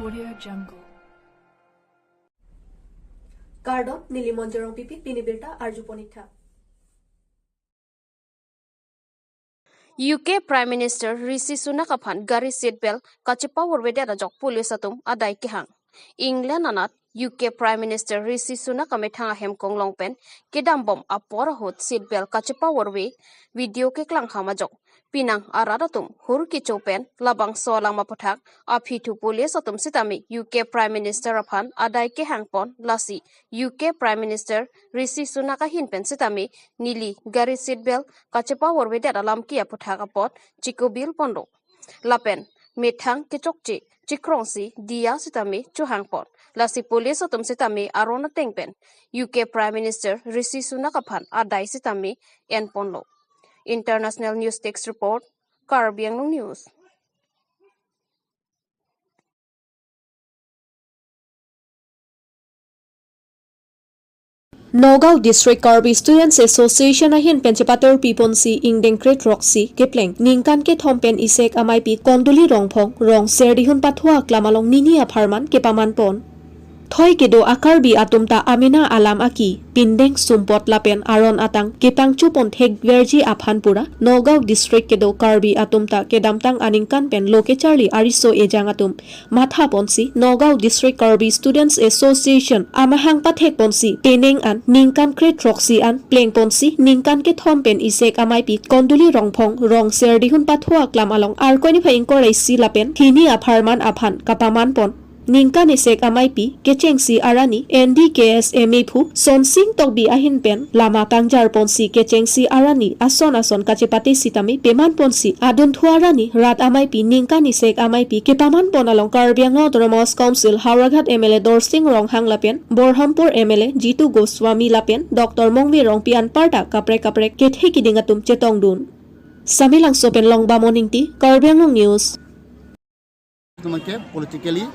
Audio Jungle. Gardo Nilimonjerong Pipi Pinibirta Arjuponita. UK Prime Minister Rishi Sunak aphan gari seatbelt kachipa warwede rajok police atum adai kihang. England anat UK Prime Minister Rishi Sunak amethanga hem konglong pen kedam bom apora hot seatbelt kachipa warwe video ke klang hamajok. Pinang aradatum hur ki chopen labang solang mapothak aphitu police atum sitami UK Prime Minister aphan adai ke hangpon lasi UK Prime Minister Rishi Sunak hin pen sitami nili gari seatbelt kachipa warwede alam ki apothak apot chikobil pondo lapen methang ke chokchi chikrongsi dia sitami chuhangpon lasi police atum sitami arona tengpen UK Prime Minister Rishi Sunak aphan adai sitami enponlo. International News Text Report, Karbi Anglong News. Nogao District Karbi Students Association ahin penchipator piponsi ingdeng kret roxy kepleng ningkan ke thompen isek amai pi konduli rongphong rong serdihun pathua klamalong nini apharman kepaman pon thoi kedo akarbi atumta amina alam aki pindeng sumpot lapen aron atang kepang chupon thek verji aphanpura Nogao District kedo Karbi atumta kedamtang aningkan pen loke charli ariso ejang atum matha ponsi Nogao District Karbi Students Association amahang pathek ponsi peneng an ningkan kret roxy an pleng ponsi ningkan ke thompen isek amai pi konduli rongphong rong serdihun pathua klamalong arkoni phaing korai si lapen thini apharman aphan kapaman pon Ningkan isek amai pi kechengsi arani NDKS MEPU sonsing tokbi ahin pen lama pangjar ponsi kechengsi arani ason kachepati sitami peman ponsi adun thuarani rat amai pi ningkan isek amai pi kepaman ponalong Karbi Anglong Autonomous Council Hauraghat MLA Dorsing Rong Hanglapen Borhampur MLA Jitu Goswami Lapen Dr. Mongmi Rong Pian Parta kapre kethe kidingatum chetong dun Samilang sopen long ba morning ti Karbi Anglong News তোমাকে politically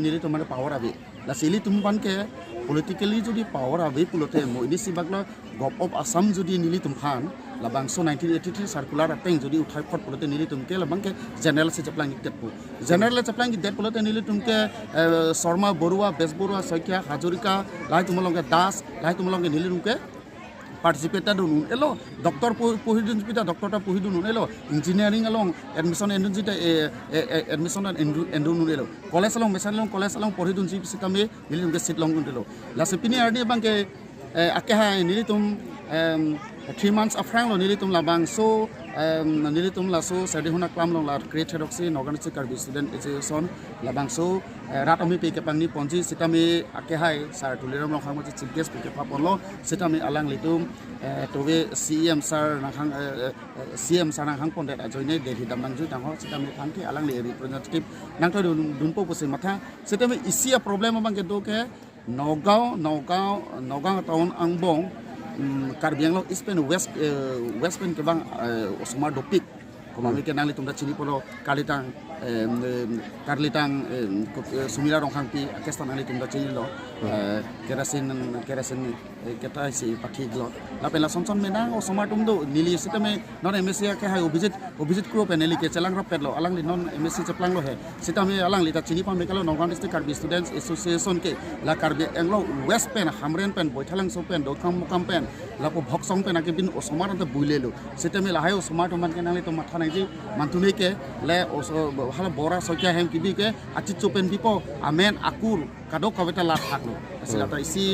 নিলে তোমার পাওয়ার আবে লাসিলি তুমপানকে politically যদি পাওয়ার আবে পুলতে মইনি সিবাগলা গপ of Assam যদি নিলি তুমফান লাবাংস 1983 circular আটেং যদি উঠাই ফট পুলতে নিলি তুমকে লাবাংকে জেনারেল সে চাপলাং গিটেট পু জেনারেল চাপলাং গিটেট পুলতে নিলি তুমকে শর্মা বড়ুয়া বেজবড়ুয়া সৈকিয়া হাজরিকা লাই তুমলংকে দাস লাই তুমলংকে নিলি তুমকে participate dun elo doctor pohidun pita doctor ta pohidun elo engineering along admission endun elo college along mesan along college along pohidun ji sitame nilum ke sit long elo la sepini ardi bangke akha nilitum 3 months afrang lo nilitum labang so nilitum la so sadihuna klam long la create roxy organization Karbi student association labang so rat ami pe ke pangni ponji sitame akha sar tuliram long khang chief guest ke papolo sitame alang litum tobe CM sar nang pondet ajoine dehi damang ju tang ho sitame thangki alang le representative nang to dunpo pose matha sitame isia problem bang ke do ke Nogao town Angbong Karbi Anglong East Pen West Pen ke bang Osmar Dopik komami ke nang litum da chini polo Karlitang Sumira Rong Hangpi Kestan nang litum da chini lo kerasin keta si pathi glo la pela sonson menang Osmar tumdo nili sitame non MSC ke hai visit kro peneli ke chalang ro petlo alang li non MSC chaplang lo he sitame alang li ta chini pam mekalo Nogao District Karbi Students Association ke la Karbi Anglong West Pen Hamren Pen Boithalang so pen dokam mukam pen la po bhoksong pen ake bin Osmar ta builelo sitame la hai Osmar to man ke nang li to matha nai ji mantune ke le hala bora sokya hem kibi ke ati chopen bipo amen akur kadok kaweta la thaklo asilata isi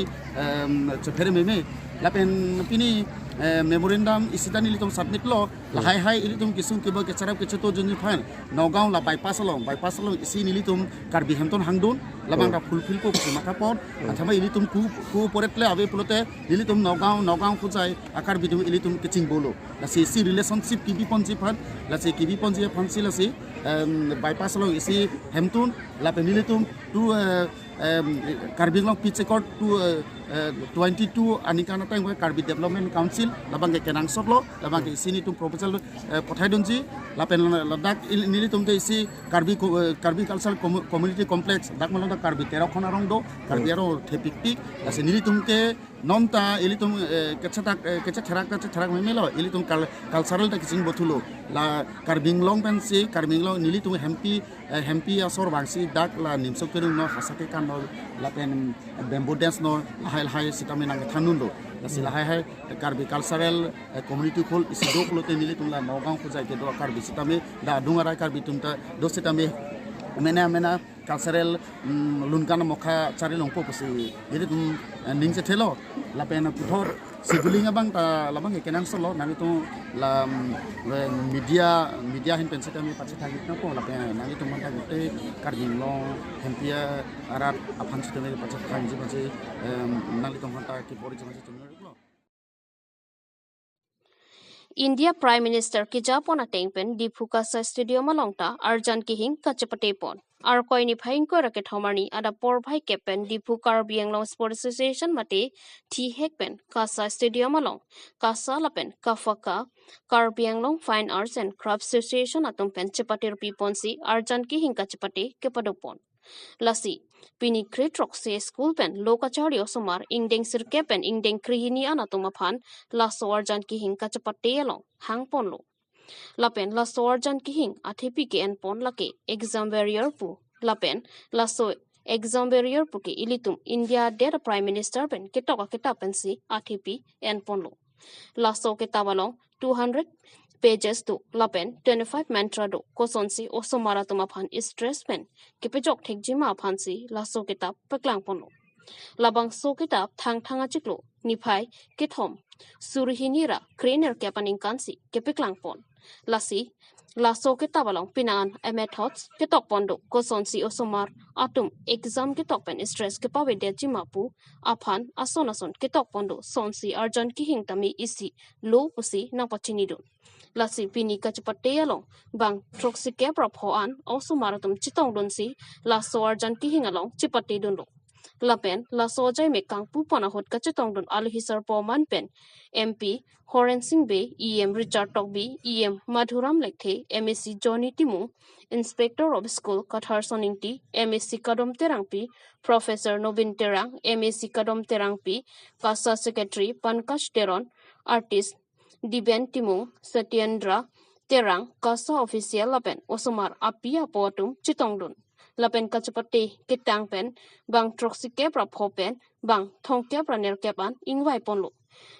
chephere meme lapen pini memorandum isitani litum submit lo la hai ilitum kisung kibo ke charap ke cheto juni phan Nogao la bypass along isi nilitum Karbi Hamton hangdun labang ra fulfill ko matha pot athama ilitum ku poretle abe pulote ilitum Nogao khujai akar bidum ilitum kitching bolo la si relationship kibi ponji phan la si kibi ponji phansi la si bypass along isi Hamton la penilitum tu Karbi Anglong pitch record to 22 anikana tang Karbi Development Council labang ke kenang sotlo labang ke sini tu proposal pothai donji lapen ladak nilitum te isi Karbi Cultural Community Complex dakmalong Karbi 13 khona rong do Karbi aro thepik ase nilitum ke nonta ilitum kecetak memelo ilitum cultural ta kicing botulo la Karbi Anglong pensi Karbi Anglong nilitum hempi asor bangsi dak la nimsok kerung no hasake kan no la pen bamboo dance no hai sitamina thanundo la sila hai Karbi cultural community khol isido kholote nilitum la nogam khujai ke do Karbi sitame da dungara Karbi tumta do sitame mena cultural lunkan mokha chari longpo pasi jadi tum ningse thelo la pena puthor siduling abang ta labang kenang solo nani tu la media hin pensita mi pachi thagi na ko la pena nani tu manta gote Karbi Anglong hempia arat aphan sitame pachi thagi nani tu manta ki pori jama chunno India Prime Minister ki Japona tengpen di Phukasa Stadium alongta Arjan Kihing kachapate pon. Ar koini phaing ko raket homarni ada por bhai kepen di Karbi Anglong Sports Association mate thi hekpen Kasa Stadium along. Kasa lapen Kafaka Karbi Anglong Fine Arts and Crafts Association atum pen chapatir piponsi Arjan Kihing kachapate kepadopon. Lasi pini kretrok se school pen lokachari osomar ingdeng sirke pen ingdeng krihini anatuma phan laso arjan ki hing kachapate along hangpon lo lapen laso arjan ki hing athepi ke en pon lake exam barrier pu lapen laso exam barrier pu ke ilitum India der prime minister pen ketoka pen si athepi en pon lo laso ke tabalong 200 pages to lapen 25 mantra do kosonsi osomara tuma phan stress pen kipejok thekjima phansi laso kitab paklang ponlo labang so kitab thanga chiklo niphai kithom surhinira krener kapaning kansi kepeklang pon lasi laso kitab along pinan methods kitok pondo kosonsi osomar atum exam kitok pen stress ke pawe de jimapu aphan ason kitok pondo sonsi arjan ki hingtami isi lo pusi na pachini do lasi pini kachapate along bang troxi ke prophoan also maratum chitong donsi laso arjan ki hingalong chipate dondo lapen laso jai me kangpu pana hot kachitong don alhisar poman pen MP Horen Singh Be EM Richard Tokbi EM Madhuram Lekhe MSc Johnny Timu Inspector of School Kathar Soningti MSc Kadom Terangpi Professor Nobin Terang MSc Kadom Terangpi Kasa Secretary Pankaj Teron Artist Diben Timung Satyendra Terang Kasa Official Lapen Osomar Apia Potum Chitongdun Lapen Kachapate Kitang Pen Bang Troxike Prapopen Bang Thongke Praner Kepan Ingwai Ponlo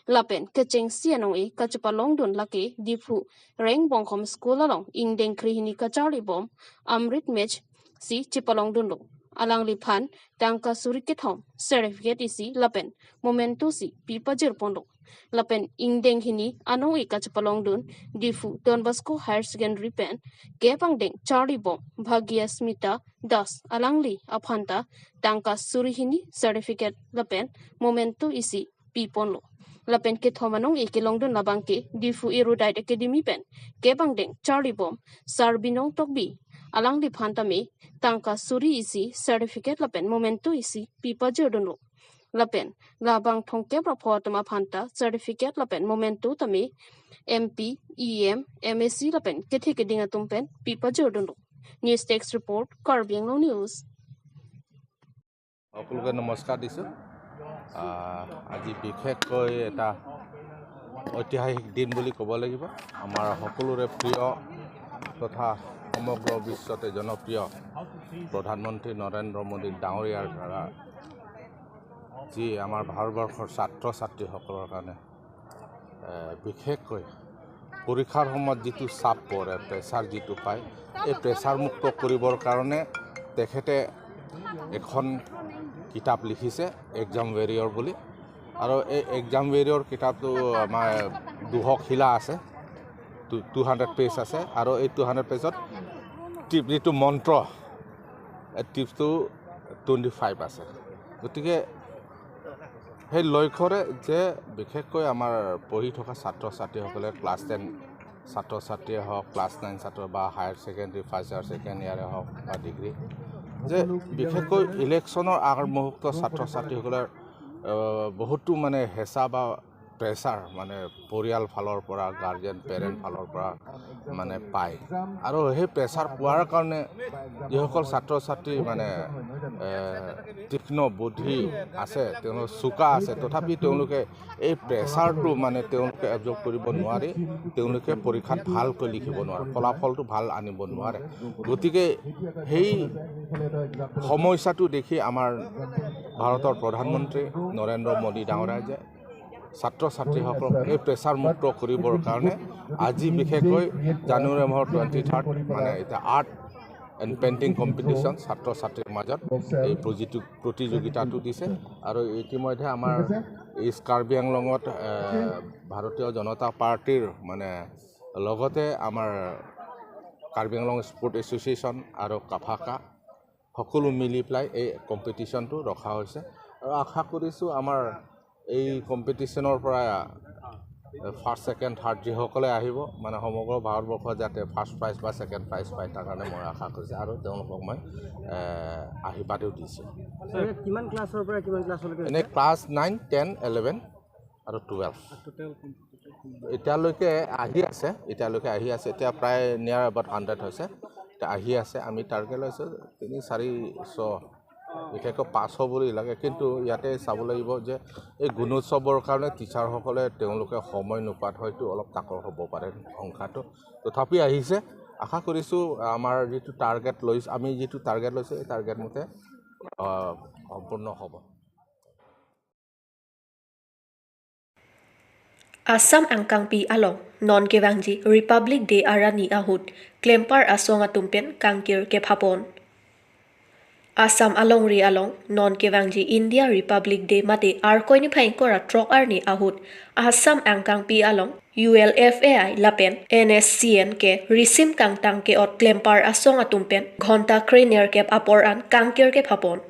Lapen Kacheng Sianong E Kachapalong Dun Lake Dipu Reng Bongkom School along Ingdeng Krihini Kachari Bom Amrit Mech Si Chipalong Dunlo Alang Lipan Tangka Surikithom Certificate isi Lapen Momento si Pipajir Ponlo Lapen Ingdeng Hini Anong E Kachapalong Dun Difu Don Bosco Higher Secondary Pen Gepang Deng Charlie Bom Bhagya Smita Das Alangli Aphanta Tangka Surihini Certificate Lapen Momento isi Piponlo Lapen ke thomanong ekilong don labangke Difu Erudite Academy pen Gepang Deng Charlie Bom Sarbinong Tokbi Alang di phantame tangka suri isi certificate lapen momento isi pipa jodonlo lapen labang thongke propotama phanta certificate lapen momento tame MP EM MSc lapen kethe kedinga tumpen pipa jodonlo news text report Karbi Anglong news সকলোকে নমস্কাৰ দিছোঁ আজি বিশেষকৈ এটা ঐতিহাসিক দিন বুলি ক'ব লাগিব আমাৰ সকলোৰে প্ৰিয় তথা সমগ্ৰ বিশ্বতে জনপ্ৰিয় প্ৰধানমন্ত্ৰী নৰেন্দ্ৰ মোদী ডাঙৰীয়াৰ দ্বাৰা যি আমাৰ ভাৰতবৰ্ষৰ ছাত্ৰ ছাত্ৰীসকলৰ কাৰণে বিশেষকৈ পৰীক্ষাৰ সময়ত যিটো চাপ পৰে প্ৰেছাৰ যিটো পায় এই প্ৰেছাৰ মুক্ত কৰিবৰ কাৰণে তেখেতে এখন কিতাপ লিখিছে এক্সাম ৱেৰিয়ৰ বুলি আৰু এই এক্সাম ৱেৰিয়ৰ কিতাপটো আমাৰ 200 শিলা আছে 200 পেজ আছে আৰু এই 200 পেজত টিপ যিটো মন্ত্ৰ এই টিপটো 25 আছে গতিকে সেই লক্ষ্যৰে যে বিশেষকৈ আমাৰ পঢ়ি থকা ছাত্ৰ ছাত্ৰীসকলে ক্লাছ 10 ছাত্ৰ ছাত্ৰীয়ে হওক ক্লাছ 9 ছাত্ৰ বা higher secondary first year second ইয়াৰে হওক বা ডিগ্ৰী যে বিশেষকৈ ইলেকশ্যনৰ আগমুহূৰ্ত ছাত্ৰ ছাত্ৰীসকলৰ বহুতো মানে হেঁচা বা প্ৰেছাৰ মানে পৰিয়াল ফালৰ পৰা গাৰ্জেন পেৰেণ্ট ফালৰ পৰা মানে পায় আৰু সেই প্ৰেছাৰ পোৱাৰ কাৰণে যিসকল ছাত্ৰ ছাত্ৰী মানে তীক্ষ্ণ বুদ্ধি আছে তেওঁলোক চোকা আছে তথাপি তেওঁলোকে এই প্ৰেছাৰটো মানে তেওঁলোকে এবজৰ্ব কৰিব নোৱাৰি তেওঁলোকে পৰীক্ষাত ভালকৈ লিখিব নোৱাৰে ফলাফলটো ভাল আনিব নোৱাৰে গতিকে সেই সমস্যাটো দেখি আমাৰ ভাৰতৰ প্ৰধানমন্ত্ৰী নৰেন্দ্ৰ মোদী ডাঙৰীয়াই ছাত্ৰ ছাত্ৰীসকলক এই প্ৰেছাৰ মুক্ত কৰিবৰ কাৰণে আজি বিশেষকৈ জানুৱাৰী মাহৰ 23rd মানে এতিয়া আৰ্ট এণ্ড পেইণ্টিং কম্পিটিশ্যন ছাত্ৰ ছাত্ৰীৰ মাজত এই প্ৰতিযোগিতাটো দিছে আৰু ইতিমধ্যে আমাৰ এই কাৰ্বি আংলঙত ভাৰতীয় জনতা পাৰ্টিৰ মানে লগতে আমাৰ কাৰ্বি আংলং স্পৰ্ট এছ'চিয়েশ্যন আৰু কাফাকা সকলো মিলি পেলাই এই কম্পিটিশ্যনটো ৰখা হৈছে আৰু আশা কৰিছোঁ আমাৰ এই কম্পিটিশ্যনৰ পৰা ফাৰ্ষ্ট ছেকেণ্ড থাৰ্ড যিসকলে আহিব মানে সমগ্ৰ ভাৰতবৰ্ষত যাতে ফাৰ্ষ্ট প্ৰাইজ বা ছেকেণ্ড প্ৰাইজ পায় তাৰ কাৰণে মই আশা কৰিছোঁ আৰু তেওঁলোকক মই আশীৰ্বাদো দিছোঁ কিমান ক্লাছৰ পৰা কিমান ক্লাছলৈকে এনে ক্লাছ 9, 10, 11 আৰু 12 এতিয়ালৈকে আহি আছে এতিয়া প্ৰায় নিয়াৰ এবাউট 100 হৈছে এতিয়া আহি আছে আমি টাৰ্গেট লৈছোঁ 300-400 বিশেষকৈ 500 বুলি লাগে কিন্তু ইয়াতে চাব লাগিব যে এই গুণোৎসৱৰ কাৰণে টিচাৰসকলে তেওঁলোকে সময় নোপোৱাত হয়তো অলপ তাকৰ হ'ব পাৰে সংখ্যাটো তথাপি আহিছে আশা কৰিছোঁ আমাৰ যিটো টাৰ্গেট লৈছোঁ আমি যিটো টাৰ্গেট লৈছোঁ এই টাৰ্গেট মতে সম্পূৰ্ণ হ'ব Assam Angkangpi Along Non Kevangji Republic Day Arani Ahut Klempar Asonga Tumpen Kangkir Kephapon Assam Along Ri Along Non Kevangji India Republic Day Mate Arkoini Phaingkora Trok Arni Ahut Assam Angkangpi Along ULFAI Lapen NSCN ke Risim Kangtang ke ot Klempar Asonga Tumpen Ghonta Kriner Kep Aporan Kangkir Kephapon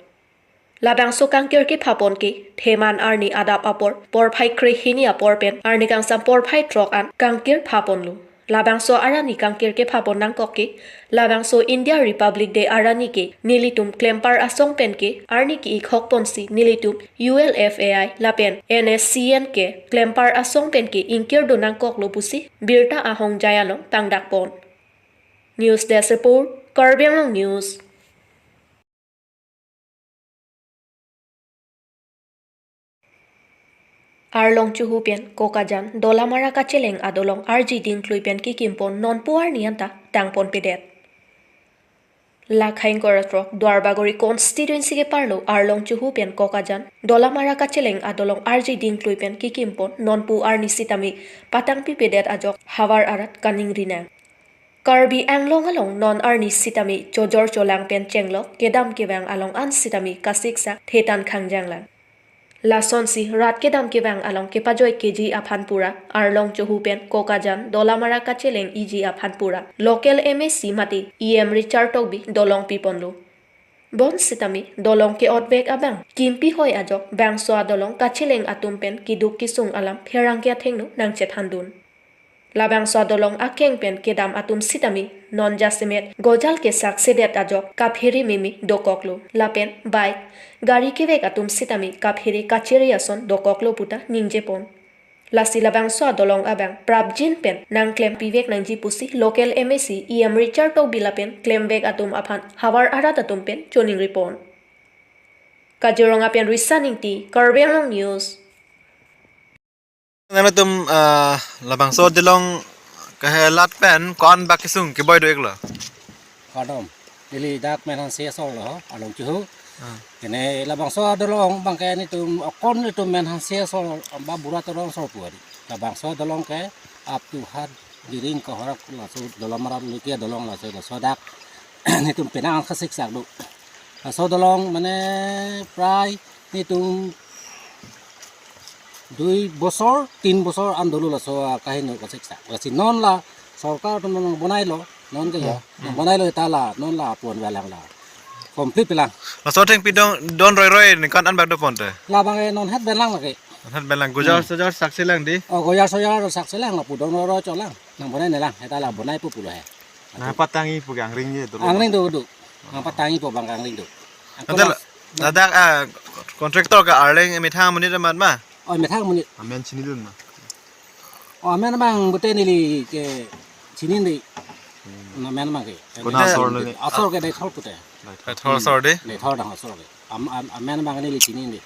Labangso kangkir ke phapon ke theman arni adap apor porphai kre hini apor pen arni kangsam porphai trok an kangkir phapon lu labangso arani kangkir ke phapon nang kokke labangso India Republic Day arani ke nilitum klempar asong pen ke arni ki ikhok ponsi nilitum ULFAI lapen NSCN ke klempar asong pen ke inkir donang kok lu pusi birta ahong jayalong tangdak pon News Desk Report Karbi Anglong News Arlong Chuhupian, Kokajan, Dolamara Kacheleng Adolong RG Dinkluipian Kikimpon non puar nianta tangpon pedet. Lakhain Koratrok, Dwarbagori constituency ke parlo Arlong Chuhupian Kokajan, Dolamara Kacheleng Adolong RG Dinkluipian Kikimpon non puar nisitami patangpi pedet ajok hawar arat kaning rinang. Karbi Anglong along non arni sitami jojor cholang pen chenglo kedam kewang along an sitami kasiksa thetan khangjanglang. Lasonsi rat kedam kewang along kepajoy keji aphanpura Arlong Chuhupen Kokajan Dolamara Kacheleng EG aphanpura local MSC mati EM Richard Togbi dolong piponlu Bon sitami dolong ke otbek abang kimpi hoy ajok bang soa dolong Kacheleng atumpen kiduk kisung alam pherangkya thengnu nangchet handun Labang soa dolong akeng pen kedam atum sitami non jasimet gojal ke sak sedet ajok kaphiri mimi dokoklu lapen bike gari kevek atum sitami kaphiri kacheri ason dokoklo puta ningjepon lasi labang soa dolong abang prabjin pen nang klem pivek nangji pusi local MSC EM Richard Tog bilapen klem vek atum aphan hawar arat atum pen choning ripon Kaziranga pen risaning ti Karbi Anglong News Nanatum labang so dilong kahelat pen kon bakisung kiboy do eglo Kadom dili dak menan sia so lo along chuhu kene labang so dolong bangke ni tum kon ni tum menan sia so ba bura torong so puari labang so dolong ke up to had diring ko horak la so dolong maram ni kia dolong la so dak ni tum penang khasik sak du so dolong mane prai ni tum 2 বছৰ 3 বছৰ আন্দোলন আছে কাহিনী কসিকসা গছি non লা সরকার তো বনাইলো non কে বনাইলো তালা non লা পন বেলাংলা complete পেলাং so theng pidong don roy ni kan an bak do ponte la bang non het belang la ke hat belang gujar sojar saksilang di goyar soyar sak selang la pudong ro cholang nang bonai nelang eta la bonai pu pulo he na patangi pugang ring ye to angling do patangi po bang angling do dadak kontraktor ka arleng emitha munit man ma อ้อยไม่ทั้งมันนี่ amen sini dun ma อ๋อแม่นบางบุตรนี่ลีเกชินินดินะแม่นบางเก Kona sor ni อาสอร์เกได้ทอดปุตเต thor sor de ได้ทอดดังอาสอร์เกแม่นบางนี่ลีชินินดิ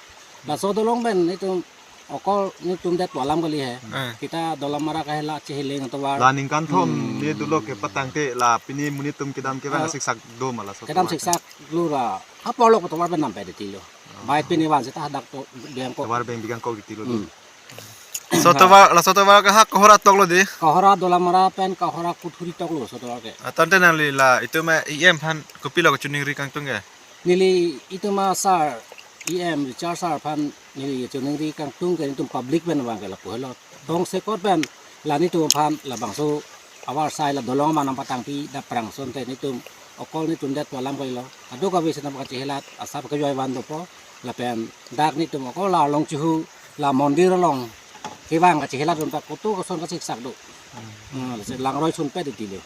แล้วโซดลงเป็นนี่ตุอนี่ตุมเด็ดตัวลำกันเลยฮะ kita dalam marah kahela cehileng atau war la ningkan thom ni dulo ke patang te la pini muni tum kidam ke bang siksak do mala so kedam siksa lura apa lo atau war ben nampai de tilo baik pini wan sita hadak to diam ko war beng bigan ko gitilo so to war ka hak hora tok lo di kahora dalam marah pen kahora kuthuri tok lo so to war ke tante nang li la itu ma em phan kopilo ko chuning ri kang tung ge nili itu mah sar IM char sar phan nili chuning ri kang tung ke itu public ben wang ke la pohlo tong sekot ben la ni tu phan la bangso awar sai la dolong manam patang pi da prang son te ni tum okol ni tum dat walam ko lo adu ka wi senam ka chehelat asap ka joy wan do po la pen dak ni tum okol la long chu la mondir long ke wang ka chehelat rum ta kotu ka son ka sik sak do la se lang roi sun pe de ti le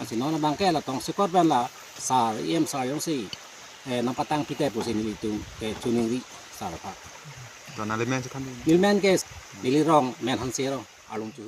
asi no na bang ke la tong sekot ben la sar IM sar yong si nampatang pite po sini itu ke tuning ri sarapa. to na le men se kan Milmen ke nilirong men han serong alung chu.